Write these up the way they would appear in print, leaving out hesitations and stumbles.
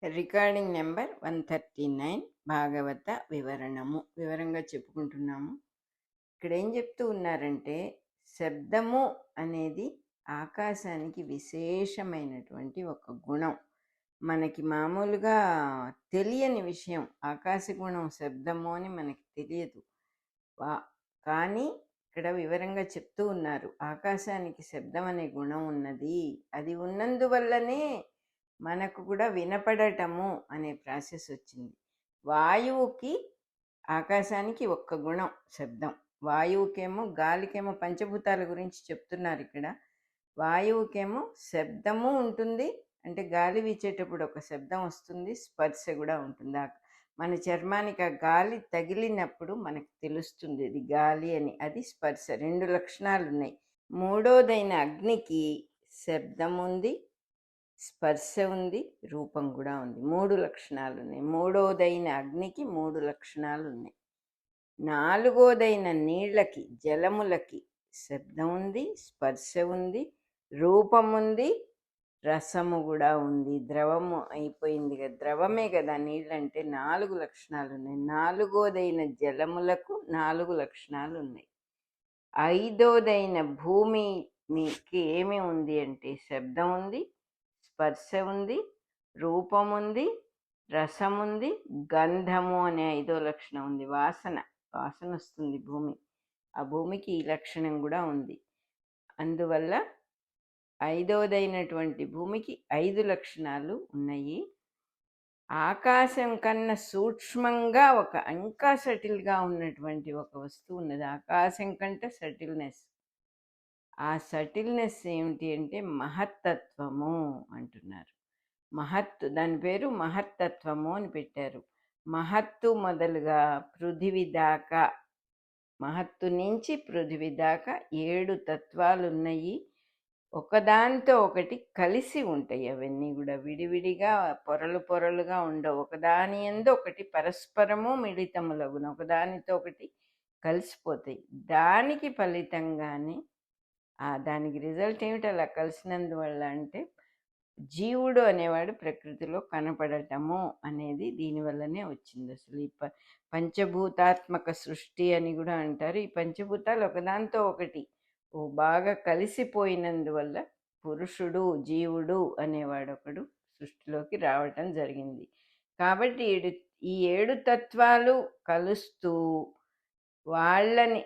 Recording number 139 భాగవత వివరంగా చెప్పుకుంటున్నాము. ఇక్కడ ఏం చెప్తూ ఉన్నారంటే, శబ్దము అనేది ఆకాశానికి విశేషమైనటువంటి ఒక గుణం. మనకి మామూలుగా తెలియని విషయం ఆకాశ గుణం శబ్దము అని మనకి తెలియదు. కానీ ఇక్కడ వివరంగా చెప్తూ ఉన్నారు, ఆకాశానికి శబ్దం అనే గుణం ఉన్నది. అది ఉన్నందువల్లనే మనకు కూడా వినపడటము అనే ప్రాసెస్ వచ్చింది. వాయువుకి ఆకాశానికి ఒక్క గుణం శబ్దం. వాయువుకేమో గాలికేమో పంచభూతాల గురించి చెప్తున్నారు ఇక్కడ. వాయువుకేమో శబ్దము ఉంటుంది, అంటే గాలి వీచేటప్పుడు ఒక శబ్దం వస్తుంది, స్పర్శ కూడా ఉంటుంది. మన చర్మానికి ఆ గాలి తగిలినప్పుడు మనకు తెలుస్తుంది ఇది గాలి అని, అది స్పర్శ. రెండు లక్షణాలు ఉన్నాయి. మూడోదైన అగ్నికి శబ్దం ఉంది, స్పర్శ ఉంది, రూపం కూడా ఉంది. మూడు లక్షణాలు ఉన్నాయి. మూడోదైన అగ్నికి మూడు లక్షణాలు ఉన్నాయి. నాలుగోదైన నీళ్ళకి, జలములకి శబ్దం ఉంది, స్పర్శ ఉంది, రూపం ఉంది, రసము కూడా ఉంది. ద్రవము అయిపోయింది కదా, ద్రవమే కదా నీళ్ళంటే. నాలుగు లక్షణాలు ఉన్నాయి. నాలుగోదైన జలములకు నాలుగు లక్షణాలు ఉన్నాయి. ఐదోదైన భూమి మీకు ఏమి ఉంది అంటే శబ్దం ఉంది, స్పర్శ ఉంది, రూపం ఉంది, రసం ఉంది, గంధము అనే ఐదో లక్షణం ఉంది. వాసన వస్తుంది భూమి. ఆ భూమికి ఈ లక్షణం కూడా ఉంది. అందువల్ల ఐదోదైనటువంటి భూమికి 5 లక్షణాలు ఉన్నాయి. ఆకాశం కన్నా సూక్ష్మంగా ఇంకా సటిల్గా ఉన్నటువంటి ఒక వస్తువు ఉన్నది. ఆకాశం కంటే సటిల్నెస్. ఆ సటిల్నెస్ ఏమిటి అంటే మహత్తత్వము అంటున్నారు. దాని పేరు మహత్తత్వము అని పెట్టారు. మహత్తు మొదలుగా పృథివీ దాకా, మహత్తు నుంచి పృథివీ దాకా 7 తత్వాలు ఉన్నాయి. ఒకదానితో ఒకటి కలిసి ఉంటాయి. అవన్నీ కూడా విడివిడిగా పొరలుగా ఉండవు. ఒకదాని యందు ఒకటి పరస్పరము మిళితములగును, ఒకదానితో ఒకటి కలిసిపోతాయి. దానికి ఫలితంగానే దానికి రిజల్ట్ ఏమిటి అలా కలిసినందువల్ల అంటే, జీవుడు అనేవాడు ప్రకృతిలో కనపడటము అనేది దీనివల్లనే వచ్చింది. అసలు ఈ పంచభూతాత్మక సృష్టి అని కూడా అంటారు. ఈ పంచభూతాలు ఒకదాంతో ఒకటి బాగా కలిసిపోయినందువల్ల పురుషుడు, జీవుడు అనేవాడు ఒకడు సృష్టిలోకి రావటం జరిగింది. కాబట్టి ఈ 7 తత్వాలు కలుస్తూ వాళ్ళని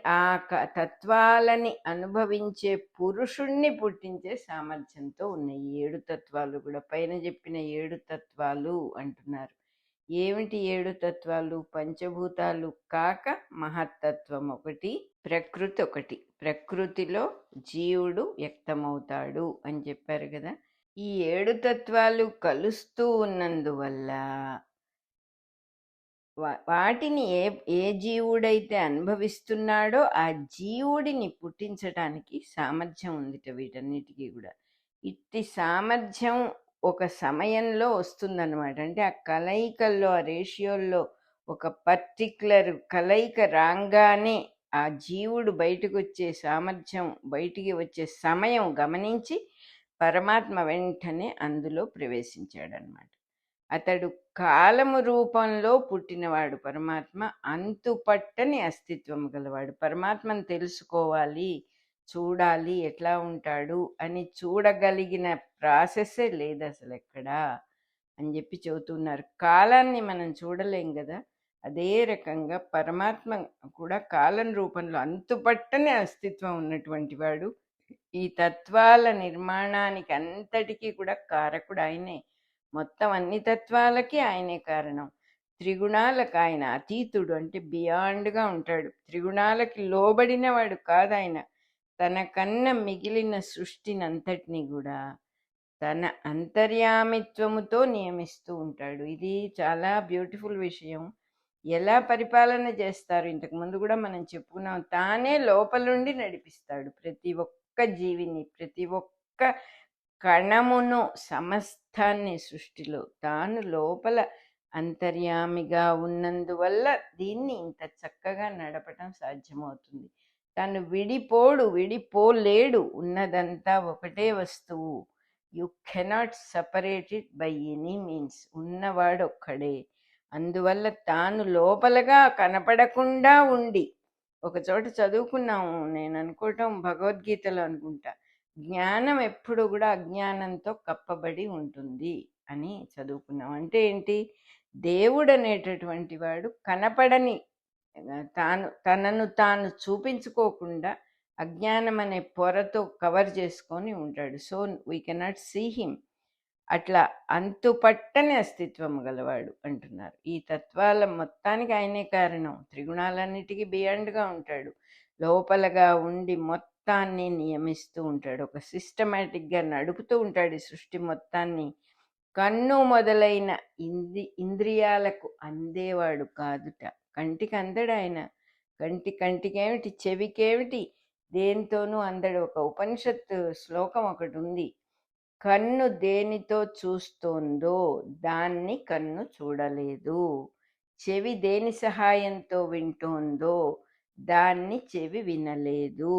తత్వాలని అనుభవించే పురుషుణ్ణి పుట్టించే సామర్థ్యంతో ఉన్నాయి ఈ 7 తత్వాలు కూడా. పైన చెప్పిన 7 తత్వాలు అంటున్నారు. ఏమిటి 7 తత్వాలు? పంచభూతాలు కాక మహత్తత్వం ఒకటి, ప్రకృతి ఒకటి. ప్రకృతిలో జీవుడు వ్యక్తమవుతాడు అని చెప్పారు కదా. ఈ 7 తత్వాలు కలుస్తూ ఉన్నందువల్ల వాటిని ఏ జీవుడైతే అనుభవిస్తున్నాడో ఆ జీవుడిని పుట్టించడానికి సామర్థ్యం ఉందిట వీటన్నిటికీ కూడా. ఇట్టి సామర్థ్యం ఒక సమయంలో వస్తుందన్నమాట. అంటే ఆ కలయికల్లో, ఆ రేషియోల్లో ఒక పర్టిక్యులర్ కలయిక రాగానే ఆ జీవుడు బయటకు వచ్చే సామర్థ్యం, బయటికి వచ్చే సమయం గమనించి పరమాత్మ వెంటనే అందులో ప్రవేశించాడనమాట. అతడు కాలము రూపంలో పుట్టినవాడు పరమాత్మ. అంతుపట్టని అస్తిత్వం గలవాడు. పరమాత్మను తెలుసుకోవాలి, చూడాలి, ఎట్లా ఉంటాడు అని చూడగలిగిన ప్రాసెస్సే లేదు అసలు ఎక్కడా అని చెప్పి చెబుతున్నారు. కాలాన్ని మనం చూడలేం కదా, అదే రకంగా పరమాత్మ కూడా కాలం రూపంలో అంతుపట్టని అస్తిత్వం ఉన్నటువంటి వాడు. ఈ తత్వాల నిర్మాణానికి అంతటికీ కూడా కారకుడు ఆయనే. మొత్తం అన్ని తత్వాలకి ఆయనే కారణం. త్రిగుణాలకు ఆయన అతీతుడు, అంటే బియాండ్గా ఉంటాడు. త్రిగుణాలకి లోబడిన వాడు కాదు ఆయన. తనకన్నా మిగిలిన సృష్టిని అంతటినీ కూడా తన అంతర్యామిత్వముతో నియమిస్తూ ఉంటాడు. ఇది చాలా బ్యూటిఫుల్ విషయం. ఎలా పరిపాలన చేస్తారు, ఇంతకుముందు కూడా మనం చెప్పుకున్నాం. తానే లోపలుండి నడిపిస్తాడు ప్రతి ఒక్క జీవిని, ప్రతి ఒక్క కణమును, సమస్తాన్ని సృష్టిలో తాను లోపల అంతర్యామిగా ఉన్నందువల్ల దీన్ని ఇంత చక్కగా నడపటం సాధ్యమవుతుంది. తను విడిపోలేడు, ఉన్నదంతా ఒకటే వస్తువు. You cannot separate it by any means. ఉన్నవాడు ఒక్కడే. అందువల్ల తాను లోపలగా కనపడకుండా ఉండి, ఒక చోట చదువుకున్నాము, నేను అనుకోవటం భగవద్గీతలో అనుకుంటా, జ్ఞానం ఎప్పుడు కూడా అజ్ఞానంతో కప్పబడి ఉంటుంది అని చదువుకున్నాం. అంటే ఏంటి? దేవుడు అనేటటువంటి వాడు కనపడని, తనను తాను చూపించుకోకుండా అజ్ఞానం అనే పొరతో కవర్ చేసుకొని ఉంటాడు. So we cannot see him. అట్లా అంతుపట్టని అస్తిత్వం గలవాడు అంటున్నారు. ఈ తత్వాల మొత్తానికి ఆయనే కారణం. త్రిగుణాలన్నిటికీ బియాండ్గా ఉంటాడు. లోపలగా ఉండి మొత్తాన్ని నియమిస్తూ ఉంటాడు. ఒక సిస్టమేటిక్గా నడుపుతూ ఉంటాడు ఈ సృష్టి మొత్తాన్ని. కన్ను మొదలైన ఇంద్రియాలకు అందేవాడు కాదుట. కంటికి అందడు ఆయన. కంటికేమిటి, చెవికేమిటి, దేనితోనూ అందడు. ఒక ఉపనిషత్తు శ్లోకం ఒకటి ఉంది, కన్ను దేనితో చూస్తోందో దాన్ని కన్ను చూడలేదు, చెవి దేని సహాయంతో వింటోందో దాన్ని చెవి వినలేదు,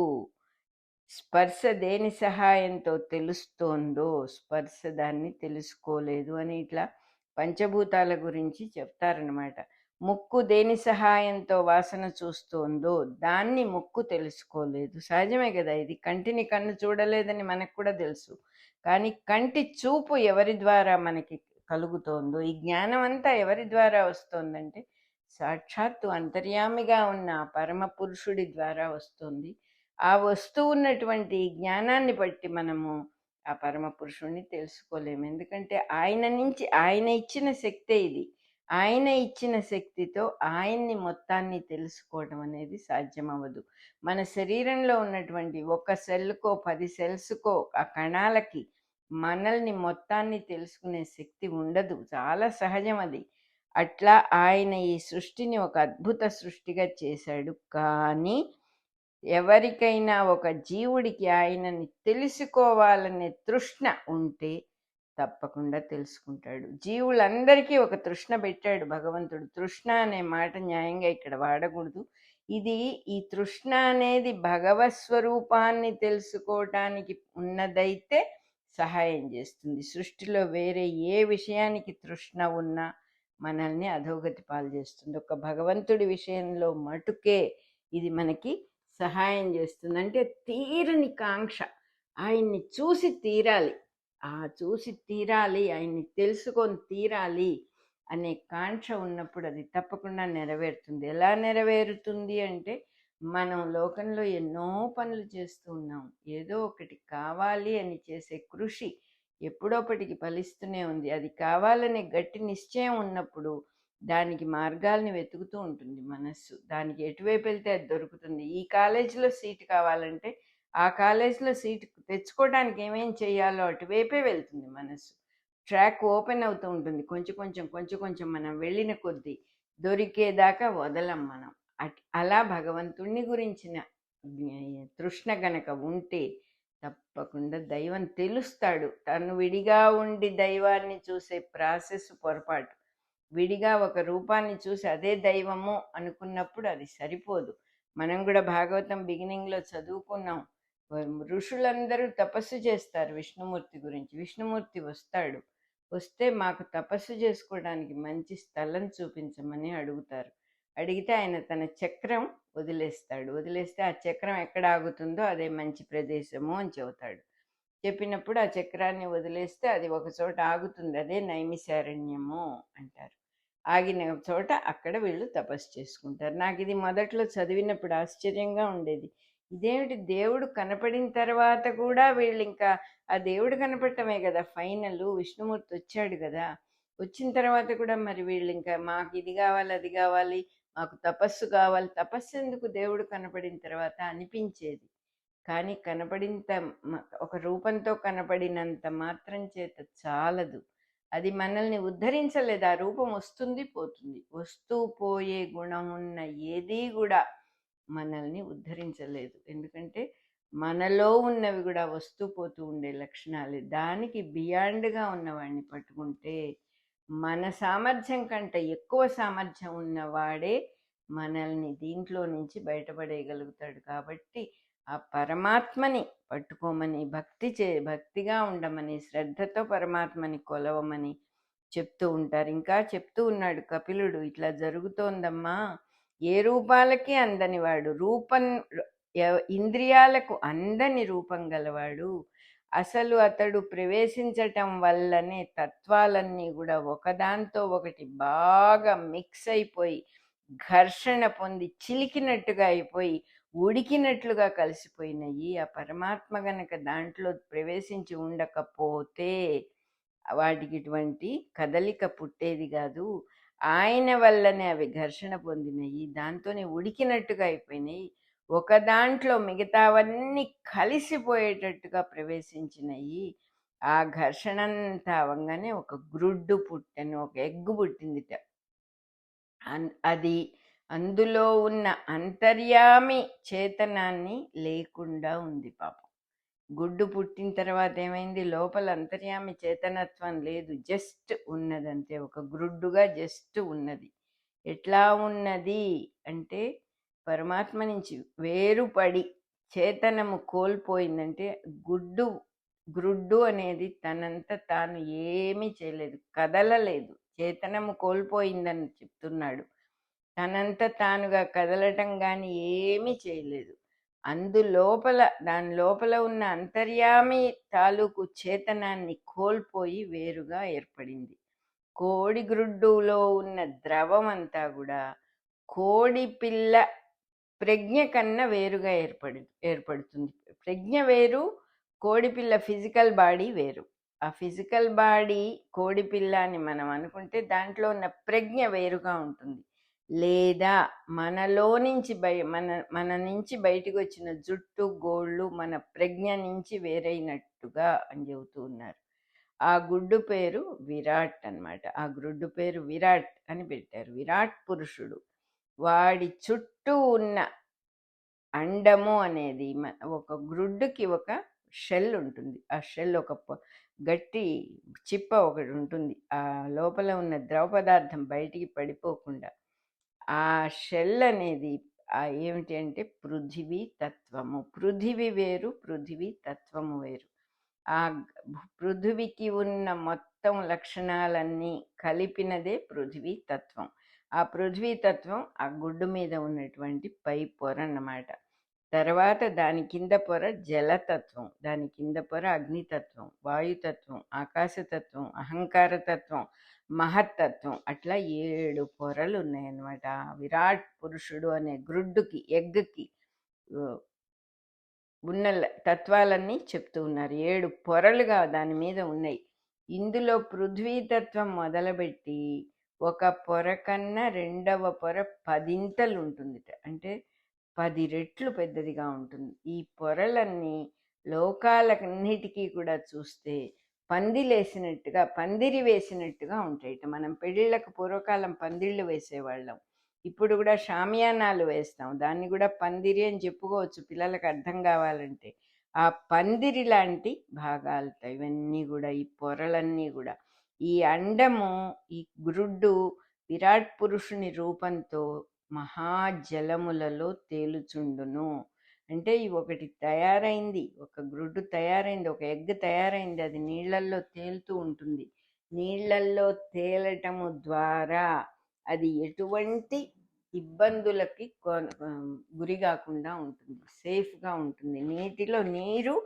స్పర్శ దేని సహాయంతో తెలుస్తోందో స్పర్శ దాన్ని తెలుసుకోలేదు అని ఇట్లా పంచభూతాల గురించి చెప్తారనమాట. ముక్కు దేని సహాయంతో వాసన చూస్తోందో దాన్ని ముక్కు తెలుసుకోలేదు. సహజమే కదా ఇది. కంటిని కన్ను చూడలేదని మనకు కూడా తెలుసు. కానీ కంటి చూపు ఎవరి ద్వారా మనకి కలుగుతోందో, ఈ జ్ఞానం అంతా ఎవరి ద్వారా వస్తోందంటే సాక్షాత్తు అంతర్యామిగా ఉన్న పరమ పురుషుడి ద్వారా వస్తుంది. ఆ వస్తువు ఉన్నటువంటి జ్ఞానాన్ని బట్టి మనము ఆ పరమ పురుషుణ్ణి తెలుసుకోలేము. ఎందుకంటే ఆయన నుంచి, ఆయన ఇచ్చిన శక్తే ఇది. ఆయన ఇచ్చిన శక్తితో ఆయన్ని మొత్తాన్ని తెలుసుకోవడం అనేది సాధ్యమవ్వదు. మన శరీరంలో ఉన్నటువంటి ఒక సెల్కో 10 సెల్స్కో ఆ కణాలకి మనల్ని మొత్తాన్ని తెలుసుకునే శక్తి ఉండదు. చాలా సహజం అది. అట్లా ఆయన ఈ సృష్టిని ఒక అద్భుత సృష్టిగా చేశాడు. కానీ ఎవరికైనా ఒక జీవుడికి ఆయనని తెలుసుకోవాలనే తృష్ణ ఉంటే తప్పకుండా తెలుసుకుంటాడు. జీవులందరికీ ఒక తృష్ణ పెట్టాడు భగవంతుడు. తృష్ణ అనే మాట న్యాయంగా ఇక్కడ వాడకూడదు. ఈ తృష్ణ అనేది భగవత్ స్వరూపాన్ని తెలుసుకోవటానికి ఉన్నదైతే సహాయం చేస్తుంది. సృష్టిలో వేరే ఏ విషయానికి తృష్ణ ఉన్నా మనల్ని అధోగతి పాలు చేస్తుంది. ఒక భగవంతుడి విషయంలో మటుకే ఇది మనకి సహాయం చేస్తుంది. అంటే తీరని కాంక్ష, ఆయన్ని చూసి తీరాలి, చూసి తీరాలి, ఆయన్ని తెలుసుకొని తీరాలి అనే కాంక్ష ఉన్నప్పుడు అది తప్పకుండా నెరవేరుతుంది. ఎలా నెరవేరుతుంది అంటే, మనం లోకంలో ఎన్నో పనులు చేస్తూ ఉన్నాం. ఏదో ఒకటి కావాలి అని చేసే కృషి ఎప్పుడోపటికి ఫలిస్తూనే ఉంది. అది కావాలనే గట్టి నిశ్చయం ఉన్నప్పుడు దానికి మార్గాల్ని వెతుకుతూ ఉంటుంది మనస్సు. దానికి ఎటువైపు వెళ్తే అది దొరుకుతుంది. ఈ కాలేజీలో సీటు కావాలంటే ఆ కాలేజీలో సీటు తెచ్చుకోవడానికి ఏమేం చేయాలో అటువైపే వెళ్తుంది మనస్సు. ట్రాక్ ఓపెన్ అవుతూ ఉంటుంది. కొంచెం కొంచెం మనం వెళ్ళిన కొద్దీ దొరికేదాకా వదలం మనం. అలా భగవంతుణ్ణి గురించిన తృష్ణ గనక ఉంటే తప్పకుండా దైవం తెలుస్తాడు. తను విడిగా ఉండి దైవాన్ని చూసే ప్రాసెస్ పొరపాటు. విడిగా ఒక రూపాన్ని చూసి అదే దైవము అనుకున్నప్పుడు అది సరిపోదు. మనం కూడా భాగవతం బిగినింగ్లో చదువుకున్నాం. ఋషులందరూ తపస్సు చేస్తారు విష్ణుమూర్తి గురించి. విష్ణుమూర్తి వస్తే మాకు తపస్సు చేసుకోవడానికి మంచి స్థలం చూపించమని అడుగుతారు. అడిగితే ఆయన తన చక్రం వదిలేస్తే ఆ చక్రం ఎక్కడ ఆగుతుందో అదే మంచి ప్రదేశము అని చెబుతాడు. చెప్పినప్పుడు ఆ చక్రాన్ని వదిలేస్తే అది ఒక చోట ఆగుతుంది. అదే నైమిశారణ్యము అంటారు. ఆగిన చోట అక్కడ వీళ్ళు తపస్సు చేసుకుంటారు. నాకు ఇది మొదట్లో చదివినప్పుడు ఆశ్చర్యంగా ఉండేది. ఇదేమిటి, దేవుడు కనపడిన తర్వాత కూడా వీళ్ళు ఇంకా ఆ దేవుడు కనపడటమే కదా ఫైనల్. విష్ణుమూర్తి వచ్చాడు కదా, వచ్చిన తర్వాత కూడా మరి వీళ్ళు ఇంకా మాకు ఇది కావాలి, అది కావాలి, మాకు తపస్సు కావాలి. తపస్సు ఎందుకు దేవుడు కనపడిన తర్వాత అనిపించేది. కానీ కనపడింత ఒక రూపంతో కనపడినంత మాత్రం చేత చాలదు. అది మనల్ని ఉద్ధరించలేదు. ఆ రూపం వస్తుంది పోతుంది. వస్తూ పోయే గుణం ఉన్న ఏదీ కూడా మనల్ని ఉద్ధరించలేదు. ఎందుకంటే మనలో ఉన్నవి కూడా వస్తూ పోతూ ఉండే లక్షణాలు. దానికి బియాండ్గా ఉన్నవాడిని పట్టుకుంటే మన సామర్థ్యం కంటే ఎక్కువ సామర్థ్యం ఉన్నవాడే మనల్ని దీంట్లో నుంచి బయటపడేయగలుగుతాడు. కాబట్టి ఆ పరమాత్మని పట్టుకోమని, భక్తిగా ఉండమని, శ్రద్ధతో పరమాత్మని కొలవమని చెప్తూ ఉంటారు. ఇంకా చెప్తూ ఉన్నాడు కపిలుడు, ఇట్లా జరుగుతోందమ్మా, ఏ రూపాలకి అందని వాడు, ఇంద్రియాలకు అందని రూపం గలవాడు, అసలు అతడు ప్రవేశించటం వల్లనే తత్వాలన్నీ కూడా ఒకదాంతో ఒకటి బాగా మిక్స్ అయిపోయి, ఘర్షణ పొంది చిలికినట్టుగా అయిపోయి, ఉడికినట్లుగా కలిసిపోయినాయి. ఆ పరమాత్మ గనక దాంట్లో ప్రవేశించి ఉండకపోతే వాటికి ఇటువంటి కదలిక పుట్టేది కాదు. ఆయన వల్లనే అవి ఘర్షణ పొందినాయి, దాంతోనే ఉడికినట్టుగా అయిపోయినాయి. ఒక దాంట్లో మిగతావన్నీ కలిసిపోయేటట్టుగా ప్రవేశించినాయి. ఆ ఘర్షణ అంతా అవంగానే ఒక గ్రుడ్డు పుట్టెను, ఒక ఎగ్గు పుట్టిందిట. అది అందులో ఉన్న అంతర్యామి చేతనాన్ని లేకుండా ఉంది పాపం. గుడ్డు పుట్టిన తర్వాత ఏమైంది, లోపల అంతర్యామి చేతనత్వం లేదు, జస్ట్ ఉన్నదంతే, ఒక గ్రుడ్డుగా జస్ట్ ఉన్నది. ఎట్లా ఉన్నది అంటే పరమాత్మ నుంచి వేరుపడి చేతనము కోల్పోయిందంటే, గ్రుడ్డు అనేది తనంత తాను ఏమీ చేయలేదు, కదలలేదు, చేతనము కోల్పోయిందని చెప్తున్నాడు. తనంత తానుగా కదలటం కానీ ఏమీ చేయలేదు. దాని లోపల ఉన్న అంతర్యామి తాలూకు చేతనాన్ని కోల్పోయి వేరుగా ఏర్పడింది. కోడి గ్రుడ్డులో ఉన్న ద్రవం అంతా కూడా కోడి పిల్ల ప్రజ్ఞ కన్నా వేరుగా ఏర్పడుతుంది. ప్రజ్ఞ వేరు, కోడిపిల్ల ఫిజికల్ బాడీ వేరు. ఆ ఫిజికల్ బాడీ కోడిపిల్ల అని మనం అనుకుంటే దాంట్లో ఉన్న ప్రజ్ఞ వేరుగా ఉంటుంది. లేదా మనలో నుంచి మన నుంచి బయటకు వచ్చిన జుట్టు గోళ్ళు మన ప్రజ్ఞ నుంచి వేరైనట్టుగా అని చెబుతూ ఉన్నారు. ఆ గుడ్డు పేరు విరాట్ అన్నమాట. ఆ గుడ్డు పేరు విరాట్ అని పెట్టారు. విరాట్ పురుషుడు. వాడి చుట్టూ ఉన్న అండము అనేది ఒక గ్రుడ్డుకి ఒక షెల్ ఉంటుంది. ఆ షెల్ ఒక గట్టి చిప్ప ఒకటి ఉంటుంది. ఆ లోపల ఉన్న ద్రవ పదార్థం బయటికి పడిపోకుండా. ఆ షెల్ అనేది ఏమిటి అంటే పృథివీ తత్వము. పృథివీ వేరు, పృథివీ తత్వము వేరు. ఆ పృథివికి ఉన్న మొత్తం లక్షణాలన్నీ కలిపినదే పృథివీ తత్వం. ఆ పృథ్వీ తత్వం ఆ గుడ్డు మీద ఉన్నటువంటి పై పొర అన్నమాట. తర్వాత దాని కింద పొర జలతత్వం, దాని కింద పొర అగ్నితత్వం, వాయుతత్వం, ఆకాశతత్వం, అహంకారతత్వం, మహత్తత్వం, అట్లా 7 పొరలు ఉన్నాయన్నమాట. విరాట్ పురుషుడు అనే గ్రుడ్డుకి, ఎగ్కి ఉన్న తత్వాలన్నీ చెప్తూ ఉన్నారు. 7 పొరలుగా దాని మీద ఉన్నాయి. ఇందులో పృథ్వీతత్వం మొదలుపెట్టి ఒక పొర కన్నా రెండవ పొర 10 ఉంటుంది. అంటే 10 రెట్లు పెద్దదిగా ఉంటుంది. ఈ పొరలన్నీ లోకాలన్నిటికీ కూడా చూస్తే పందిరి వేసినట్టుగా ఉంటాయి. మనం పెళ్ళిళ్ళకు పూర్వకాలం పందిళ్ళు వేసేవాళ్ళం. ఇప్పుడు కూడా షామియానాలు వేస్తాం, దాన్ని కూడా పందిరి అని చెప్పుకోవచ్చు పిల్లలకు అర్థం కావాలంటే. ఆ పందిరి లాంటి భాగాలతో ఇవన్నీ కూడా, ఈ పొరలన్నీ కూడా. ఈ అండము, ఈ గ్రుడ్డు విరాట్ పురుషుని రూపంతో మహాజలములలో తేలుచుండును. అంటే ఒకటి తయారైంది, ఒక గ్రుడ్డు తయారైంది, ఒక ఎగ్ తయారైంది, అది నీళ్లల్లో తేలుతూ ఉంటుంది. నీళ్లల్లో తేలటము ద్వారా అది ఎటువంటి ఇబ్బందులకి గురి కాకుండా ఉంటుంది, సేఫ్గా ఉంటుంది. నీరు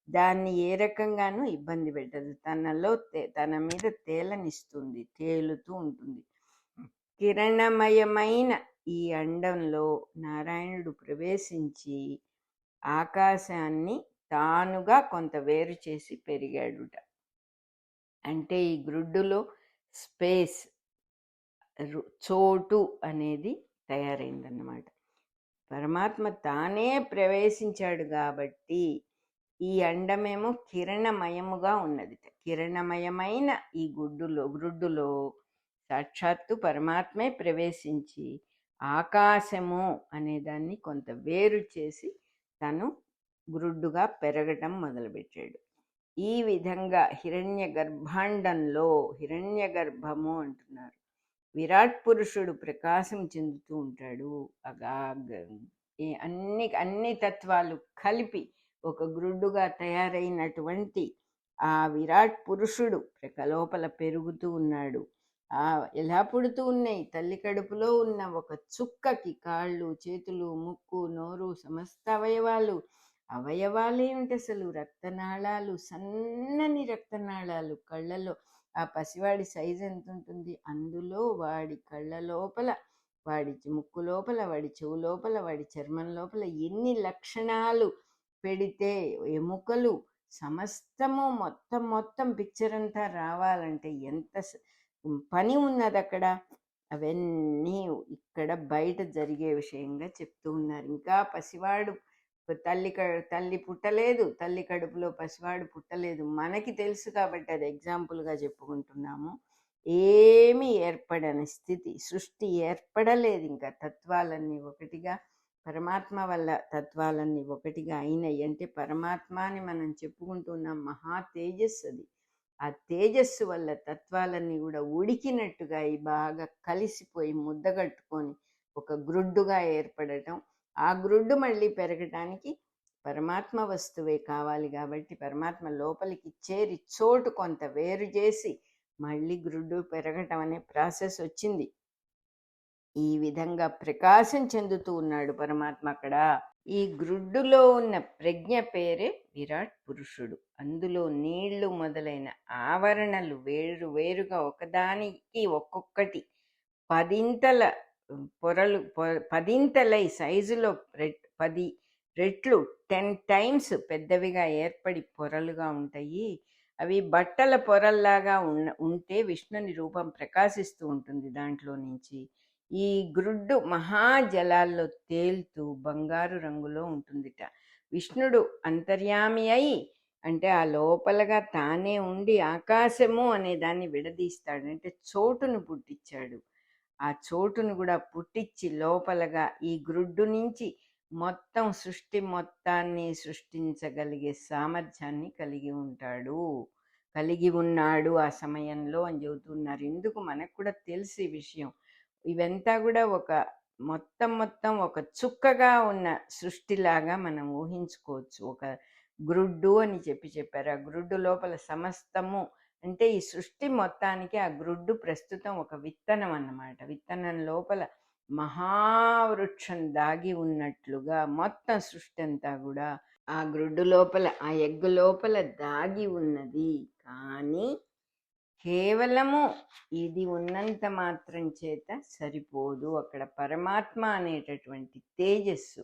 దాన్ని ఏ రకంగానూ ఇబ్బంది పెట్టదు, తన మీద తేలనిస్తుంది, తేలుతూ ఉంటుంది. కిరణమయమైన ఈ అండంలో నారాయణుడు ప్రవేశించి ఆకాశాన్ని తానుగా కొంత వేరు చేసి పెరిగాడుట. అంటే ఈ గ్రుడ్డులో స్పేస్, చోటు అనేది తయారైందన్నమాట. పరమాత్మ తానే ప్రవేశించాడు కాబట్టి ఈ అండమేమో కిరణమయముగా ఉన్నది. కిరణమయమైన ఈ గ్రుడ్డులో సాక్షాత్తు పరమాత్మే ప్రవేశించి ఆకాశము అనేదాన్ని కొంత వేరు చేసి తను గ్రుడ్డుగా పెరగటం మొదలుపెట్టాడు. ఈ విధంగా హిరణ్య గర్భము అంటున్నారు. విరాట్ పురుషుడు ప్రకాశం చెందుతూ ఉంటాడు. ఈ అన్ని అన్ని తత్వాలు కలిపి ఒక గ్రుడ్డుగా తయారైనటువంటి ఆ విరాట్ పురుషుడు లోపల పెరుగుతూ ఉన్నాడు. ఎలా పుడుతూ ఉన్నాయి? తల్లి కడుపులో ఉన్న ఒక చుక్కకి కాళ్ళు, చేతులు, ముక్కు, నోరు, సమస్త అవయవాలేమిటి అసలు? రక్తనాళాలు, సన్నని రక్తనాళాలు కళ్ళలో. ఆ పసివాడి సైజు ఎంత ఉంటుంది? అందులో వాడి కళ్ళ లోపల, వాడి ముక్కు లోపల, వాడి చెవు లోపల, వాడి చర్మం లోపల ఎన్ని లక్షణాలు పెడితే ఎముకలు సమస్తము మొత్తం పిక్చర్ అంతా రావాలంటే ఎంత పని ఉన్నది అక్కడ. అవన్నీ ఇక్కడ బయట జరిగే విషయంగా చెప్తూ ఉన్నారు. ఇంకా పసివాడు తల్లి పుట్టలేదు, తల్లి కడుపులో పసివాడు పుట్టలేదు, మనకి తెలుసు కాబట్టి అది ఎగ్జాంపుల్గా చెప్పుకుంటున్నాము. ఏమీ ఏర్పడని స్థితి, సృష్టి ఏర్పడలేదు. ఇంకా తత్వాలన్నీ ఒకటిగా, పరమాత్మ వల్ల తత్వాలన్నీ ఒకటిగా అయినాయి. అంటే పరమాత్మ అని మనం చెప్పుకుంటున్నాం, మహా తేజస్సు అది. ఆ తేజస్సు వల్ల తత్వాలన్నీ కూడా ఉడికినట్టుగా బాగా కలిసిపోయి ముద్దగట్టుకొని ఒక గ్రుడ్డుగా ఏర్పడటం. ఆ గ్రుడ్డు మళ్ళీ పెరగటానికి పరమాత్మ వస్తువే కావాలి కాబట్టి పరమాత్మ లోపలికి చేరి చోటు కొంత వేరు చేసి మళ్ళీ గ్రుడ్డు పెరగటం అనే ప్రాసెస్ వచ్చింది. ఈ విధంగా ప్రకాశం చెందుతూ ఉన్నాడు పరమాత్మ అక్కడ. ఈ గ్రుడ్డులో ఉన్న ప్రజ్ఞ పేరే విరాట్ పురుషుడు. అందులో నీళ్లు మొదలైన ఆవరణలు వేరుగా ఒకదానికి ఒక్కొక్కటి పదింతల పొరలు, పదింతలై సైజులో 10 రెట్లు 10 times పెద్దవిగా ఏర్పడి పొరలుగా ఉంటాయి. అవి బట్టల పొరల్లాగా ఉంటే విష్ణుని రూపం ప్రకాశిస్తూ ఉంటుంది దాంట్లో నుంచి. ఈ గ్రుడ్డు మహాజలాల్లో తేలుతూ బంగారు రంగులో ఉంటుందిట. విష్ణుడు అంతర్యామి అయి, అంటే ఆ లోపలగా తానే ఉండి ఆకాశము అనే దాన్ని విడదీస్తాడు. అంటే చోటును పుట్టించాడు. ఆ చోటును కూడా పుట్టించి లోపలగా ఈ గ్రుడ్డు నుంచి మొత్తం సృష్టి మొత్తాన్ని సృష్టించగలిగే సామర్థ్యాన్ని కలిగి ఉన్నాడు ఆ సమయంలో అని చెబుతున్నారు. ఎందుకు మనకు కూడా తెలిసి విషయం. ఇవంతా కూడా ఒక మొత్తం ఒక చుక్కగా ఉన్న సృష్టిలాగా మనం ఊహించుకోవచ్చు. ఒక గ్రుడ్డు అని చెప్పారు. ఆ గ్రుడ్డు లోపల సమస్తము, అంటే ఈ సృష్టి మొత్తానికి ఆ గ్రుడ్డు ప్రస్తుతం ఒక విత్తనం అన్నమాట. విత్తనం లోపల మహావృక్షం దాగి ఉన్నట్లుగా మొత్తం సృష్టి అంతా కూడా ఆ గ్రుడ్డు లోపల, ఆ ఎగ్గు లోపల దాగి ఉన్నది. కానీ కేవలము ఇది ఉన్నంత మాత్రం చేత సరిపోదు. అక్కడ పరమాత్మ అనేటటువంటి తేజస్సు,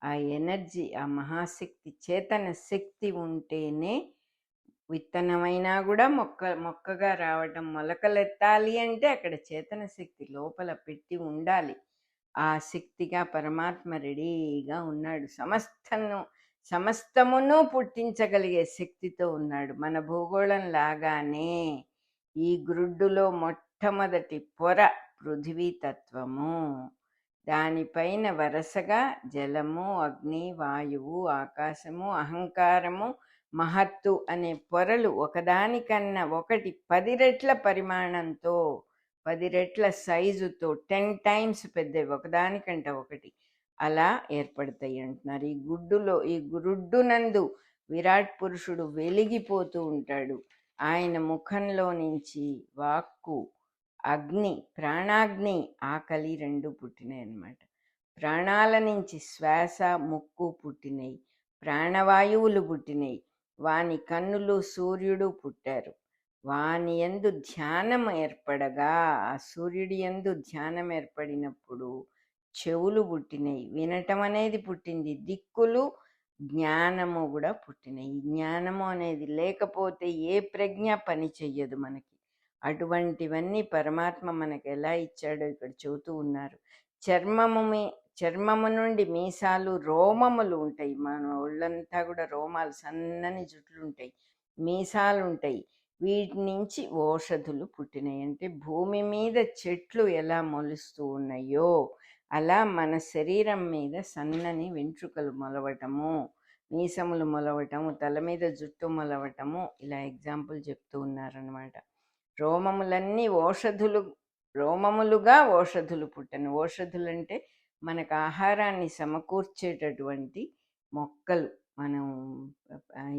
ఆ ఎనర్జీ, ఆ మహాశక్తి, చేతన శక్తి ఉంటేనే విత్తనమైనా కూడా మొక్కగా రావటం. మొలకలెత్తాలి అంటే అక్కడ చేతన శక్తి లోపల పెట్టి ఉండాలి. ఆ శక్తిగా పరమాత్మ రెడీగా ఉన్నాడు. సమస్తమును పుట్టించగలిగే శక్తితో ఉన్నాడు. మన భూగోళం లాగానే ఈ గ్రుడ్డులో మొట్టమొదటి పొర పృథివీ తత్వము, దానిపైన వరుసగా జలము, అగ్ని, వాయువు, ఆకాశము, అహంకారము, మహత్తు అనే పొరలు ఒకదానికన్నా ఒకటి 10 రెట్ల పరిమాణంతో, 10 రెట్ల సైజుతో 10 times పెద్దవి ఒకదానికంటే ఒకటి అలా ఏర్పడతాయి అంటున్నారు. ఈ గ్రుడ్డునందు విరాట్ పురుషుడు వెలిగిపోతూ ఉంటాడు. ఆయన ముఖంలో నుంచి వాక్కు, అగ్ని, ప్రాణాగ్ని, ఆకలి 2 పుట్టినాయి అన్నమాట. ప్రాణాల నుంచి శ్వాస, ముక్కు పుట్టినాయి. ప్రాణవాయువులు పుట్టినాయి. వాని కన్నులు, సూర్యుడు పుట్టారు. వాని యందు ధ్యానం ఏర్పడగా, ఆ సూర్యుడి యందు ధ్యానం ఏర్పడినప్పుడు చెవులు పుట్టినాయి. వినటం అనేది పుట్టింది. దిక్కులు, జ్ఞానము కూడా పుట్టినాయి. జ్ఞానము అనేది లేకపోతే ఏ ప్రజ్ఞ పని చెయ్యదు మనకి. అటువంటివన్నీ పరమాత్మ మనకు ఎలా ఇచ్చాడో ఇక్కడ చెబుతూ ఉన్నారు. చర్మము నుండి మీసాలు, రోమములు ఉంటాయి. మన ఒళ్ళంతా కూడా రోమాలు, సన్నని జుట్లు ఉంటాయి, మీసాలు ఉంటాయి. వీటి నుంచి ఓషధులు పుట్టినాయి. అంటే భూమి మీద చెట్లు ఎలా మొలుస్తూ ఉన్నాయో అలా మన శరీరం మీద సన్నని వెంట్రుకలు మొలవటము, మీసములు మొలవటము, తల మీద జుట్టు మొలవటము, ఇలా ఎగ్జాంపుల్ చెప్తూ ఉన్నారనమాట. రోమములన్నీ రోమములుగా ఓషధులు పుట్టను. ఓషధులు అంటే మనకు ఆహారాన్ని సమకూర్చేటటువంటి మొక్కలు. మనం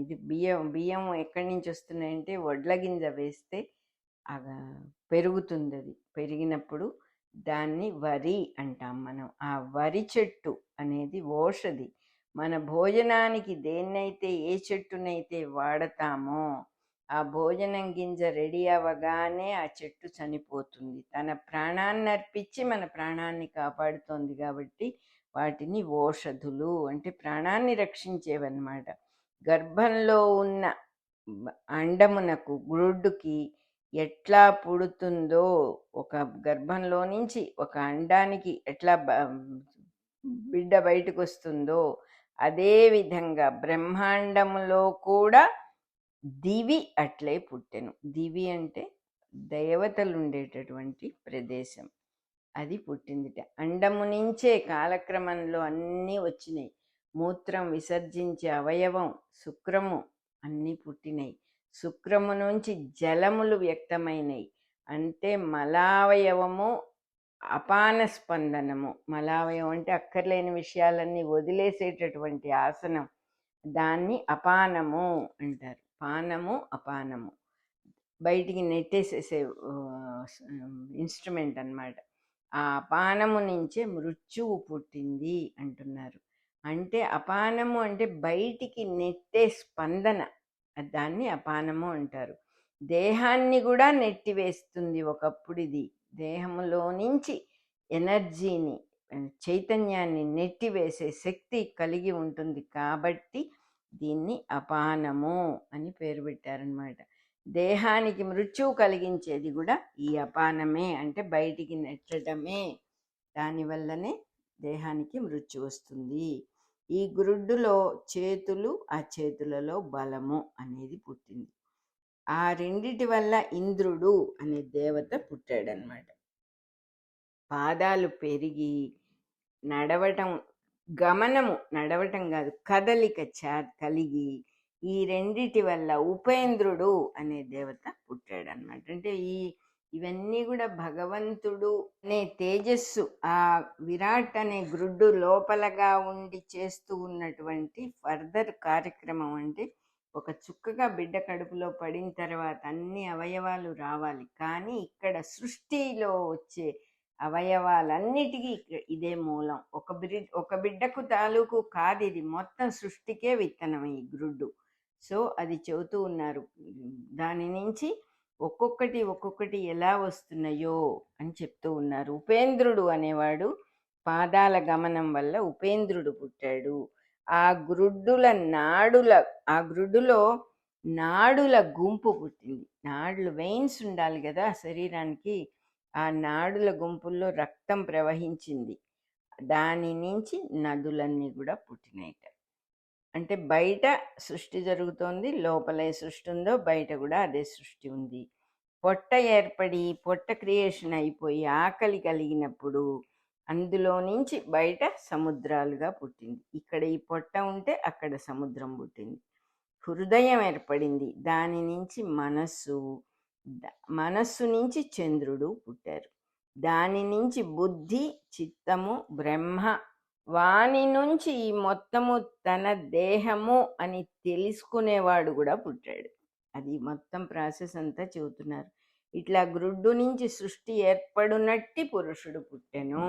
ఇది బియ్యం బియ్యం ఎక్కడి నుంచి వస్తున్నాయంటే వడ్ల గింజ వేస్తే అగా పెరుగుతుంది. అది పెరిగినప్పుడు దాన్ని వరి అంటాం మనం. ఆ వరి చెట్టు అనేది ఓషధి. మన భోజనానికి దేన్నైతే ఏ చెట్టునైతే వాడతామో ఆ భోజనం గింజ రెడీ అవ్వగానే ఆ చెట్టు చనిపోతుంది. తన ప్రాణాన్ని అర్పించి మన ప్రాణాన్ని కాపాడుతోంది కాబట్టి వాటిని ఓషధులు అంటే ప్రాణాన్ని రక్షించేవన్నమాట. గర్భంలో ఉన్న అండమునకు గ్రుడ్డుకి ఎట్లా పుడుతుందో, ఒక గర్భంలో నుంచి ఒక అండానికి ఎట్లా బిడ్డ బయటకు వస్తుందో అదే విధంగా బ్రహ్మాండములో కూడా దివి అట్లే పుట్టెను. దివి అంటే దేవతలు ఉండేటటువంటి ప్రదేశం, అది పుట్టిందిట. అండము నుంచే కాలక్రమంలో అన్నీ వచ్చినాయి. మూత్రం విసర్జించే అవయవం శుక్రము అన్నీ పుట్టినాయి. శుక్రము నుంచి జలములు వ్యక్తమైనవి. అంటే మలావయవము అపాన స్పందనము. మలావయవం అంటే అక్కర్లేని విషయాలన్నీ వదిలేసేటటువంటి ఆసనం, దాన్ని అపానము అంటారు. పానము అపానము బయటికి నెట్టేసేసే ఇన్స్ట్రుమెంట్ అన్నమాట. ఆ అపానము నుంచే మృత్యువు పుట్టింది అంటున్నారు. అంటే అపానము అంటే బయటికి నెట్టే స్పందన, దాన్ని అపానము అంటారు. దేహాన్ని కూడా నెట్టివేస్తుంది ఒకప్పుడు. ఇది దేహములో నుంచి ఎనర్జీని, చైతన్యాన్ని నెట్టివేసే శక్తి కలిగి ఉంటుంది కాబట్టి దీన్ని అపానము అని పేరు పెట్టారనమాట. దేహానికి మృత్యువు కలిగించేది కూడా ఈ అపానమే, అంటే బయటికి నెట్టడమే. దానివల్లనే దేహానికి మృత్యు వస్తుంది. ఈ గ్రుడ్డులో చేతులు, ఆ చేతులలో బలము అనేది పుట్టింది. ఆ రెండిటి వల్ల ఇంద్రుడు అనే దేవత పుట్టాడనమాట. పాదాలు పెరిగి నడవటం, గమనము, నడవటం కాదు కదలిక కలిగి ఈ రెండిటి వల్ల ఉపేంద్రుడు అనే దేవత పుట్టాడనమాట. అంటే ఇవన్నీ కూడా భగవంతుడు అనే తేజస్సు ఆ విరాట్ అనే గ్రుడ్డు లోపలగా ఉండి చేస్తూ ఉన్నటువంటి ఫర్దర్ కార్యక్రమం. అంటే ఒక చుక్కగా బిడ్డ కడుపులో పడిన తర్వాత అన్ని అవయవాలు రావాలి, కానీ ఇక్కడ సృష్టిలో వచ్చే అవయవాలన్నిటికీ ఇదే మూలం. ఒక బిడ్డకు తాలూకు కాదు, ఇది మొత్తం సృష్టికే విత్తనం ఈ గ్రుడ్డు. సో అది చెబుతూ ఉన్నారు. దాని నుంచి ఒక్కొక్కటి ఎలా వస్తున్నాయో అని చెప్తూ ఉన్నారు. ఉపేంద్రుడు అనేవాడు పాదాల గమనం వల్ల ఉపేంద్రుడు పుట్టాడు. ఆ గ్రుడ్డులో నాడుల గుంపు పుట్టింది. నాడులు, వెయిన్స్ ఉండాలి కదా శరీరానికి. ఆ నాడుల గుంపుల్లో రక్తం ప్రవహించింది. దాని నుంచి నదులన్నీ కూడా పుట్టినాయిట. అంటే బయట సృష్టి జరుగుతోంది, లోపలే సృష్టి ఉందో బయట కూడా అదే సృష్టి ఉంది. పొట్ట ఏర్పడి పొట్ట క్రియేషన్ అయిపోయి ఆకలి కలిగినప్పుడు అందులో నుంచి బయట సముద్రాలుగా పుట్టింది. ఇక్కడ ఈ పొట్ట ఉంటే అక్కడ సముద్రం పుట్టింది. హృదయం ఏర్పడింది, దాని నుంచి మనస్సు నుంచి చంద్రుడు పుట్టారు. దాని నుంచి బుద్ధి, చిత్తము, బ్రహ్మ, వాని నుంచి ఈ మొత్తము తన దేహము అని తెలుసుకునేవాడు కూడా పుట్టాడు. అది మొత్తం ప్రాసెస్ అంతా చెబుతున్నారు. ఇట్లా గ్రుడ్డు నుంచి సృష్టి ఏర్పడినట్టి పురుషుడు పుట్టెను.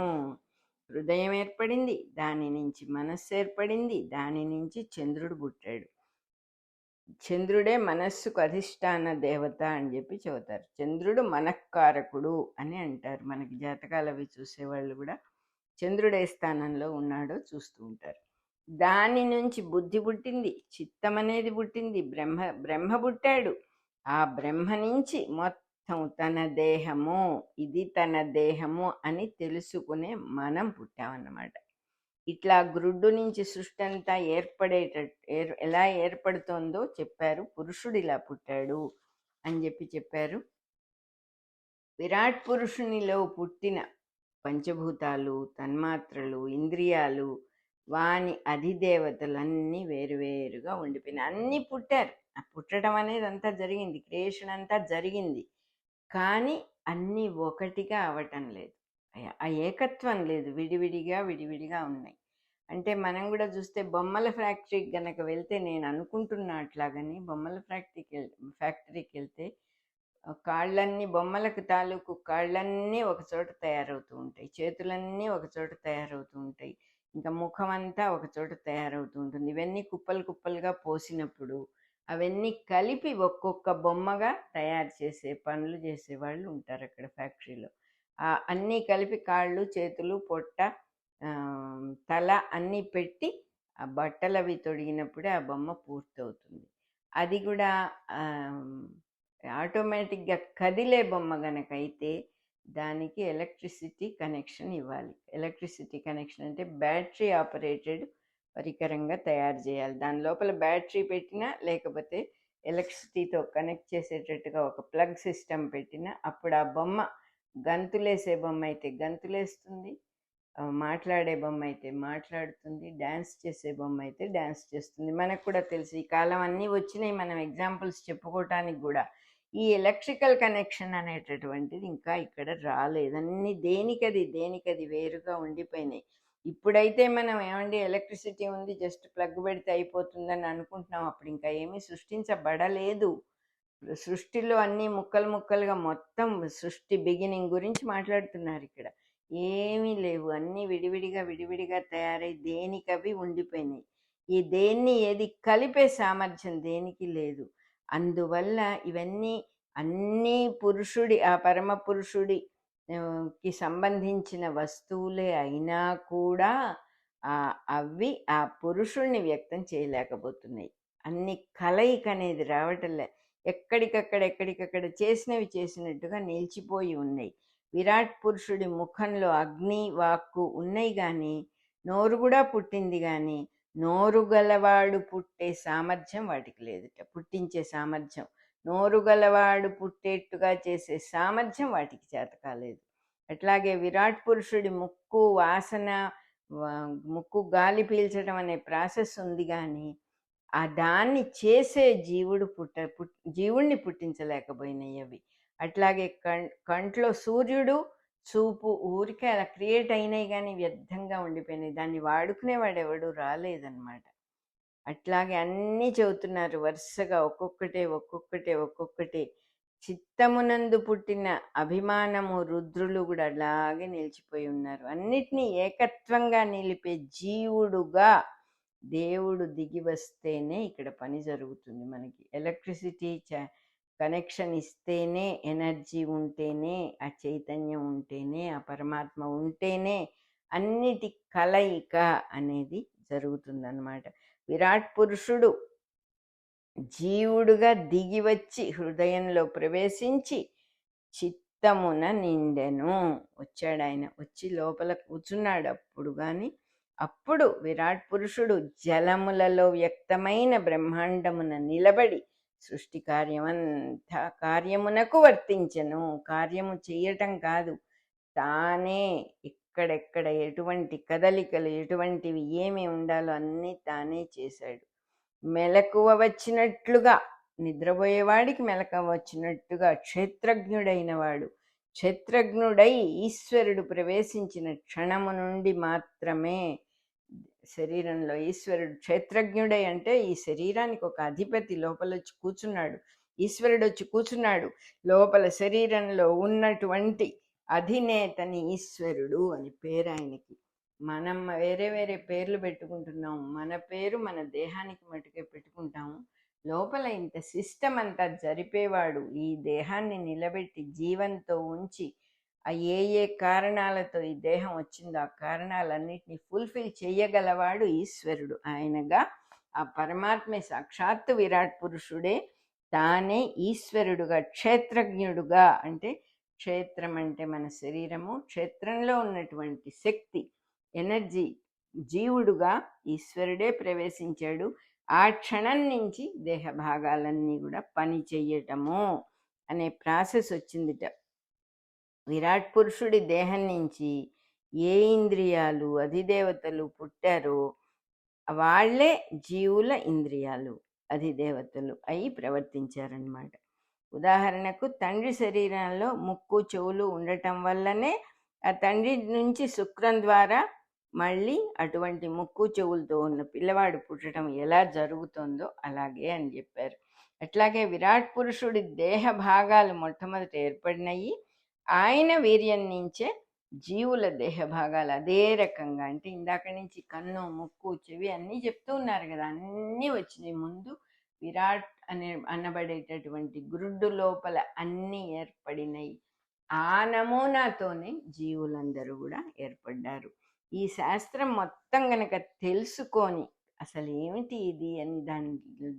హృదయం ఏర్పడింది, దాని నుంచి మనస్సు ఏర్పడింది, దాని నుంచి చంద్రుడు పుట్టాడు. చంద్రుడే మనస్సుకు అధిష్టాన దేవత అని చెప్పి చెబుతారు. చంద్రుడు మనఃకారకుడు అని అంటారు. మనకి జాతకాలు అవి చూసేవాళ్ళు కూడా చంద్రుడు ఏ స్థానంలో ఉన్నాడో చూస్తూ ఉంటారు. దాని నుంచి బుద్ధి పుట్టింది, చిత్తం అనేది పుట్టింది, బ్రహ్మ పుట్టాడు. ఆ బ్రహ్మ నుంచి మొత్తం తన దేహము, ఇది తన దేహము అని తెలుసుకునే మనం పుట్టామన్నమాట. ఇట్లా గ్రుడ్డు నుంచి సృష్టి అంతా ఎలా ఏర్పడుతోందో చెప్పారు. పురుషుడు ఇలా పుట్టాడు అని చెప్పారు. విరాట్ పురుషునిలో పుట్టిన పంచభూతాలు, తన్మాత్రలు, ఇంద్రియాలు, వాని అధిదేవతలన్నీ వేరువేరుగా ఉండిపోయినాయి. అన్నీ పుట్టారు. ఆ పుట్టడం అనేది అంతా జరిగింది, క్రియేషన్ అంతా జరిగింది, కానీ అన్నీ ఒకటిగా అవటం లేదు. ఆ ఏకత్వం లేదు. విడివిడిగా, విడివిడిగా ఉన్నాయి. అంటే మనం గూడా చూస్తే బొమ్మల ఫ్యాక్టరీకి గనక వెళ్తే నేను అనుకుంటున్నా అట్లాగని బొమ్మల ఫ్యాక్టరీకెళ్తే కాళ్ళన్నీ బొమ్మలకు తాలూకు కాళ్ళన్నీ ఒక చోట తయారవుతూ ఉంటాయి. చేతులన్నీ ఒక చోట తయారవుతూ ఉంటాయి. ఇంకా ముఖమంతా ఒక చోట తయారవుతూ ఉంటుంది. ఇవన్నీ కుప్పలు కుప్పలుగా పోసినప్పుడు అవన్నీ కలిపి ఒక్కొక్క బొమ్మగా తయారు చేసే పనులు చేసేవాళ్ళు ఉంటారు అక్కడ ఫ్యాక్టరీలో. అన్నీ కలిపి కాళ్ళు, చేతులు, పొట్ట, తల అన్నీ పెట్టి ఆ బట్టలవి తొడిగినప్పుడే ఆ బొమ్మ పూర్తవుతుంది. అది కూడా ఆటోమేటిక్గా కదిలే బొమ్మ గనకైతే దానికి ఎలక్ట్రిసిటీ కనెక్షన్ ఇవ్వాలి. ఎలక్ట్రిసిటీ కనెక్షన్ అంటే బ్యాటరీ ఆపరేటెడ్ పరికరంగా తయారు చేయాలి. దాని లోపల బ్యాటరీ పెట్టినా లేకపోతే ఎలక్ట్రిసిటీతో కనెక్ట్ చేసేటట్టుగా ఒక ప్లగ్ సిస్టమ్ పెట్టినా అప్పుడు ఆ బొమ్మ గంతులేసే బొమ్మ అయితే గంతులేస్తుంది, మాట్లాడే బొమ్మ అయితే మాట్లాడుతుంది, డ్యాన్స్ చేసే బొమ్మ అయితే డ్యాన్స్ చేస్తుంది. మనకు కూడా తెలుసు ఈ కాలం అన్నీ వచ్చినాయి, మనం ఎగ్జాంపుల్స్ చెప్పుకోవటానికి కూడా. ఈ ఎలక్ట్రికల్ కనెక్షన్ అనేటటువంటిది ఇంకా ఇక్కడ రాలేదు. అన్నీ దేనికది వేరుగా ఉండిపోయినాయి. ఇప్పుడైతే మనం ఏమండి ఎలక్ట్రిసిటీ ఉంది జస్ట్ ప్లగ్ పెడితే అయిపోతుందని అనుకుంటున్నాం. అప్పుడు ఇంకా ఏమీ సృష్టించబడలేదు. సృష్టిలో అన్ని ముక్కలు ముక్కలుగా మొత్తం సృష్టి బిగినింగ్ గురించి మాట్లాడుతున్నారు ఇక్కడ. ఏమీ లేవు, అన్నీ విడివిడిగా తయారై దేనికవి ఉండిపోయినాయి. ఈ దేన్ని ఏది కలిపే సామర్థ్యం దేనికి లేదు. అందువల్ల ఇవన్నీ అన్నీ పురుషుడి, ఆ పరమ పురుషుడి కి సంబంధించిన వస్తువులే అయినా కూడా అవి ఆ పురుషుణ్ణి వ్యక్తం చేయలేకపోతున్నాయి. అన్ని కలయిక అనేది రావటంలే. ఎక్కడికక్కడ చేసినవి చేసినట్టుగా నిలిచిపోయి ఉన్నాయి. విరాట్ పురుషుడి ముఖంలో అగ్ని, వాక్కు ఉన్నాయి కానీ నోరు కూడా పుట్టింది కానీ నోరు గలవాడు పుట్టే సామర్థ్యం వాటికి లేదుట. పుట్టించే సామర్థ్యం, నోరు గలవాడు పుట్టేట్టుగా చేసే సామర్థ్యం వాటికి చేత కాలేదు. అట్లాగే విరాట్ పురుషుడి ముక్కు వాసన, ముక్కు గాలి పీల్చడం అనే ప్రాసెస్ ఉంది కానీ ఆ దాన్ని చేసే జీవుణ్ణి పుట్టించలేకపోయినాయి అవి. అట్లాగే కంట్లో సూర్యుడు చూపు ఊరికే అలా క్రియేట్ అయినాయి కానీ వ్యర్థంగా ఉండిపోయినాయి. దాన్ని వాడుకునేవాడెవడు రాలేదన్నమాట. అట్లాగే అన్నీ చెబుతున్నారు వరుసగా ఒక్కొక్కటే. చిత్తమునందు పుట్టిన అభిమానము రుద్రులు కూడా అలాగే నిలిచిపోయి ఉన్నారు. అన్నిటినీ ఏకత్వంగా నిలిపే జీవుడుగా దేవుడు దిగి వస్తేనే ఇక్కడ పని జరుగుతుంది. మనకి ఎలక్ట్రిసిటీ కనెక్షన్ ఇస్తేనే, ఎనర్జీ ఉంటేనే, ఆ చైతన్యం ఉంటేనే, ఆ పరమాత్మ ఉంటేనే అన్నిటి కలయిక అనేది జరుగుతుందన్నమాట. విరాట్ పురుషుడు జీవుడుగా దిగి వచ్చి హృదయంలో ప్రవేశించి చిత్తమున నిండెను. వచ్చాడు ఆయన, వచ్చి లోపల కూర్చున్నాడు. అప్పుడు విరాట్ పురుషుడు జలములలో వ్యక్తమైన బ్రహ్మాండమున నిలబడి సృష్టి కార్యమునకు వర్తించెను. కార్యము చెయ్యటం కాదు, తానే ఎక్కడెక్కడ ఎటువంటి కదలికలు, ఎటువంటివి ఏమి ఉండాలో అన్నీ తానే చేశాడు. మెలకువ వచ్చినట్లుగా, నిద్రపోయేవాడికి మెలకువ వచ్చినట్టుగా క్షేత్రజ్ఞుడైన వాడు, క్షేత్రజ్ఞుడై ఈశ్వరుడు ప్రవేశించిన క్షణము నుండి మాత్రమే శరీరంలో ఈశ్వరుడు క్షేత్రజ్ఞుడై అంటే ఈ శరీరానికి ఒక అధిపతి లోపల వచ్చి కూర్చున్నాడు. ఈశ్వరుడు వచ్చి కూర్చున్నాడు లోపల. శరీరంలో ఉన్నటువంటి అధినేతని ఈశ్వరుడు అని పేరు ఆయనకి. మనం వేరే వేరే పేర్లు పెట్టుకుంటున్నాము. మన పేరు మన దేహానికి మటుకే పెట్టుకుంటాము. లోపల ఇంత సిస్టమ్ అంతా జరిపేవాడు, ఈ దేహాన్ని నిలబెట్టి జీవంతో ఉంచి ఏ కారణాలతో ఈ దేహం వచ్చిందో ఆ కారణాలన్నిటినీ ఫుల్ఫిల్ చేయగలవాడు ఈశ్వరుడు. ఆయనగా ఆ పరమాత్మే సాక్షాత్తు విరాట్ పురుషుడే తానే ఈశ్వరుడుగా, క్షేత్రజ్ఞుడుగా. అంటే క్షేత్రం అంటే మన శరీరము, క్షేత్రంలో ఉన్నటువంటి శక్తి, ఎనర్జీ, జీవుడుగా ఈశ్వరుడే ప్రవేశించాడు. ఆ క్షణం నుంచి దేహ భాగాలన్నీ కూడా పని చెయ్యటము అనే ప్రాసెస్ వచ్చిందిట. విరాట్ పురుషుడి దేహం నుంచి ఏ ఇంద్రియాలు, అధిదేవతలు పుట్టారో వాళ్లే జీవుల ఇంద్రియాలు, అధిదేవతలు అయి ప్రవర్తించారన్నమాట. ఉదాహరణకు తండ్రి శరీరంలో ముక్కు, చెవులు ఉండటం వల్లనే ఆ తండ్రి నుంచి శుక్రం ద్వారా మళ్ళీ అటువంటి ముక్కు చెవులతో ఉన్న పిల్లవాడు పుట్టడం ఎలా జరుగుతుందో అలాగే అని చెప్పారు. అట్లాగే విరాట్ పురుషుడి దేహ భాగాలు మొట్టమొదట ఏర్పడినాయి. ఆయన వీర్యం నుంచే జీవుల దేహ భాగాలు అదే రకంగా, అంటే ఇందాక నుంచి కన్ను ముక్కు చెవి అన్నీ చెప్తూ ఉన్నారు కదా, అన్నీ వచ్చినాయి ముందు. విరాట్ అనబడేటటువంటి గురుడు లోపల అన్నీ ఏర్పడినాయి. ఆ నమూనాతోనే జీవులందరూ కూడా ఏర్పడ్డారు. ఈ శాస్త్రం మొత్తం గనక తెలుసుకొని అసలు ఏమిటి ఇది అని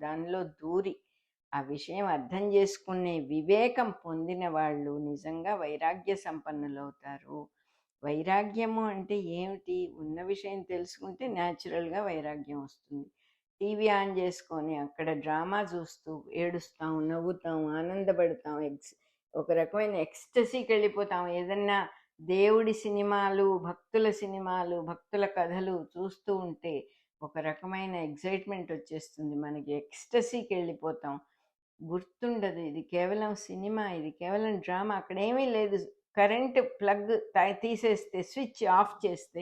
దానిలో దూరి ఆ విషయం అర్థం చేసుకునే వివేకం పొందిన వాళ్ళు నిజంగా వైరాగ్య సంపన్నులు అవుతారు. వైరాగ్యము అంటే ఏమిటి? ఉన్న విషయం తెలుసుకుంటే న్యాచురల్గా వైరాగ్యం వస్తుంది. టీవీ ఆన్ చేసుకొని అక్కడ డ్రామా చూస్తూ ఏడుస్తాం, నవ్వుతాం, ఆనందపడతాం, ఒక రకమైన ఎక్స్టసీకి వెళ్ళిపోతాం. ఏదన్నా దేవుడి సినిమాలు, భక్తుల సినిమాలు, భక్తుల కథలు చూస్తూ ఉంటే ఒక రకమైన ఎగ్జైట్మెంట్ వచ్చేస్తుంది మనకి, ఎక్స్టసీకి వెళ్ళిపోతాం. గుర్తుండదు ఇది కేవలం సినిమా, ఇది కేవలం డ్రామా, అక్కడేమీ లేదు. కరెంట్ ప్లగ్ తీసేస్తే, స్విచ్ ఆఫ్ చేస్తే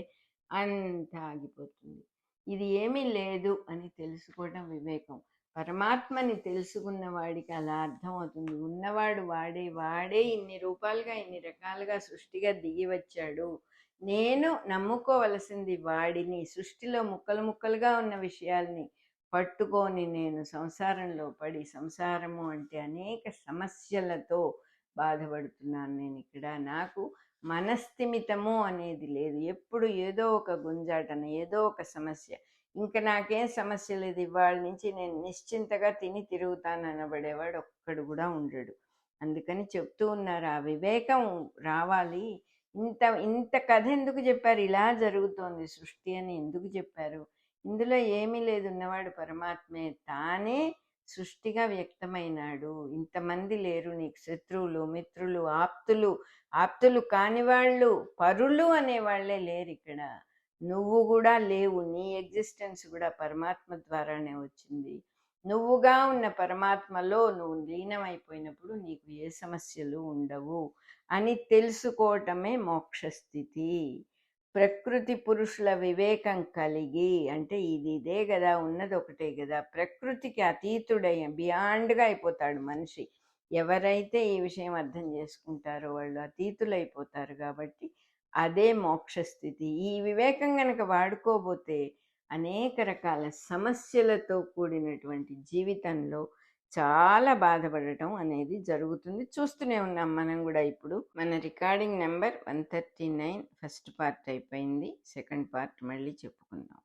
అంత ఆగిపోతుంది. ఇది ఏమీ లేదు అని తెలుసుకోవడం వివేకం. పరమాత్మని తెలుసుకున్న వాడికి అలా అర్థమవుతుంది. ఉన్నవాడు వాడే ఇన్ని రూపాలుగా ఇన్ని రకాలుగా సృష్టిగా దిగి వచ్చాడు. నేను నమ్ముకోవలసింది వాడిని. సృష్టిలో ముక్కలు ముక్కలుగా ఉన్న విషయాల్ని పట్టుకొని నేను సంసారంలో పడి, సంసారము అంటే అనేక సమస్యలతో బాధపడుతున్నాను నేను ఇక్కడ. నాకు మనస్థిమితము అనేది లేదు. ఎప్పుడు ఏదో ఒక గుంజాటన, ఏదో ఒక సమస్య. ఇంకా నాకేం సమస్య లేదు, ఇవాళ నుంచి నేను నిశ్చింతగా తిని తిరుగుతాను అనబడేవాడు ఒక్కడు కూడా ఉండడు. అందుకని చెప్తూ ఉన్నారు, ఆ వివేకం రావాలి. ఇంత ఇంత కథ ఎందుకు చెప్పారు? ఇలా జరుగుతోంది సృష్టి అని ఎందుకు చెప్పారు? ఇందులో ఏమీ లేదు, ఉన్నవాడు పరమాత్మే, తానే సృష్టిగా వ్యక్తమైనాడు. ఇంతమంది లేరు నీకు శత్రువులు, మిత్రులు, ఆప్తులు కానివాళ్ళు, పరులు అనేవాళ్లే లేరు ఇక్కడ. నువ్వు కూడా లేవు, నీ ఎగ్జిస్టెన్స్ కూడా పరమాత్మ ద్వారానే వచ్చింది. నువ్వుగా ఉన్న పరమాత్మలో నువ్వు లీనమైపోయినప్పుడు నీకు ఏ సమస్యలు ఉండవు అని తెలుసుకోవటమే మోక్షస్థితి. ప్రకృతి పురుషుల వివేకం కలిగి, అంటే ఇదే కదా, ఉన్నది ఒకటే కదా, ప్రకృతికి బియాండ్గా అయిపోతాడు మనిషి. ఎవరైతే ఈ విషయం అర్థం చేసుకుంటారో వాళ్ళు అతీతులైపోతారు. కాబట్టి అదే మోక్షస్థితి. ఈ వివేకం గనక వాడుకోబోతే అనేక రకాల సమస్యలతో కూడినటువంటి జీవితంలో చాలా బాధపడటం అనేది జరుగుతుంది. చూస్తూనే ఉన్నాం మనం కూడా. ఇప్పుడు మన రికార్డింగ్ నెంబర్ 139 ఫస్ట్ పార్ట్ అయిపోయింది. సెకండ్ పార్ట్ మళ్ళీ చెప్పుకుందాం.